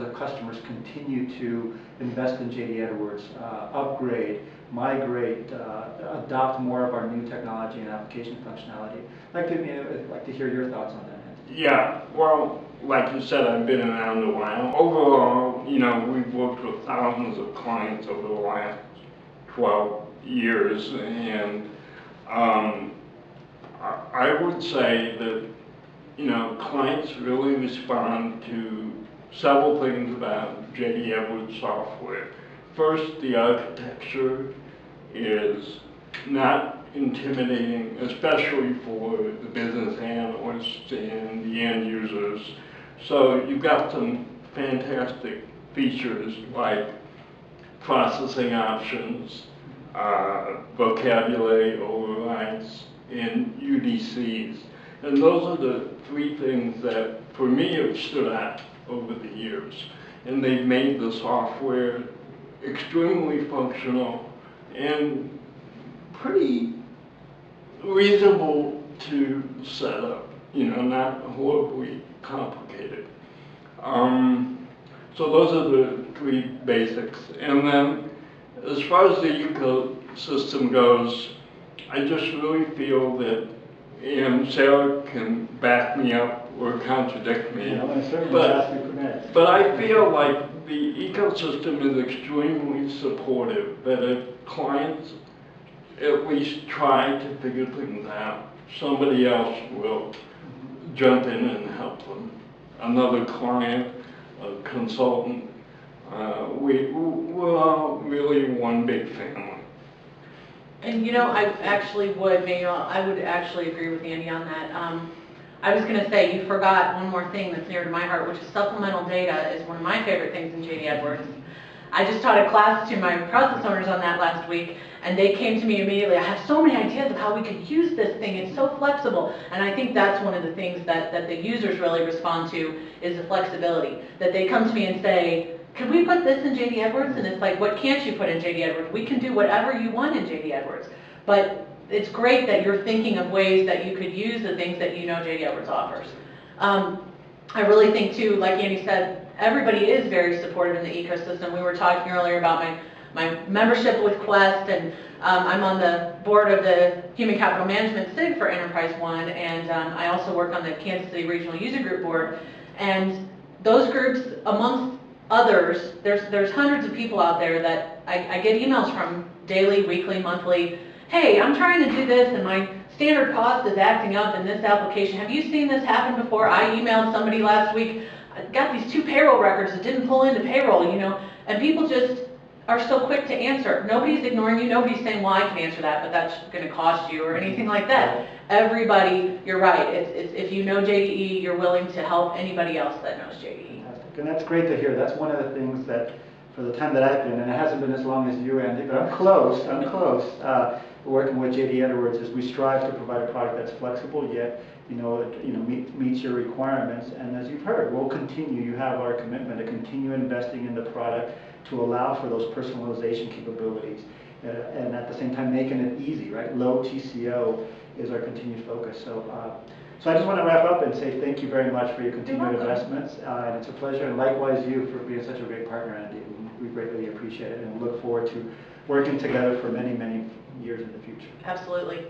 the customers continue to invest in JD Edwards, upgrade, migrate, adopt more of our new technology and application functionality. I'd like to hear your thoughts on that, Andy. Yeah, well, like you said, I've been around a while. Overall, you know, we've worked with thousands of clients over the last 12 years, and I would say that, you know, clients really respond to several things about JD Edwards software. First, the architecture is not intimidating, especially for the business analysts and the end users. So you've got some fantastic features like processing options, vocabulary overrides, and UDCs. And those are the three things that, for me, have stood out over the years. And they've made the software extremely functional and pretty reasonable to set up, you know, not horribly complicated. So those are the three basics. And then as far as the ecosystem goes, I just really feel that, and Sarah can back me up or contradict me, but I feel like the ecosystem is extremely supportive, that if clients at least try to figure things out, somebody else will jump in and help them. Another client, a consultant, we're all really one big family. And you know, I would actually agree with Andy on that. I was going to say, you forgot one more thing that's near to my heart, which is supplemental data is one of my favorite things in JD Edwards. I just taught a class to my process owners on that last week, and they came to me immediately. I have so many ideas of how we could use this thing. It's so flexible. And I think that's one of the things that the users really respond to is the flexibility. That they come to me and say, can we put this in JD Edwards? And it's like, what can't you put in JD Edwards? We can do whatever you want in JD Edwards. But it's great that you're thinking of ways that you could use the things that you know JD Edwards offers. I really think too, like Andy said, everybody is very supportive in the ecosystem. We were talking earlier about my membership with Quest, and I'm on the board of the Human Capital Management SIG for Enterprise One, and I also work on the Kansas City Regional User Group Board. And those groups, amongst others, there's hundreds of people out there that I get emails from daily, weekly, monthly. Hey, I'm trying to do this and my standard cost is acting up in this application. Have you seen this happen before? I emailed somebody last week. I got these 2 payroll records that didn't pull into payroll, you know, and people just are so quick to answer. Nobody's ignoring you. Nobody's saying, well, I can answer that, but that's going to cost you or anything like that. Everybody, you're right. It's if you know JDE, you're willing to help anybody else that knows JDE. Fantastic. And that's great to hear. That's one of the things that, for the time that I've been, and it hasn't been as long as you, Andy, but I'm close, working with JD Edwards, is we strive to provide a product that's flexible yet, meets your requirements. And as you've heard, we'll continue. You have our commitment to continue investing in the product to allow for those personalization capabilities, and at the same time making it easy, right? Low TCO is our continued focus. So I just want to wrap up and say thank you very much for your continued investments. And it's a pleasure, and likewise you for being such a great partner, Andy. We greatly appreciate it, and look forward to working together for many, many years in the future. Absolutely.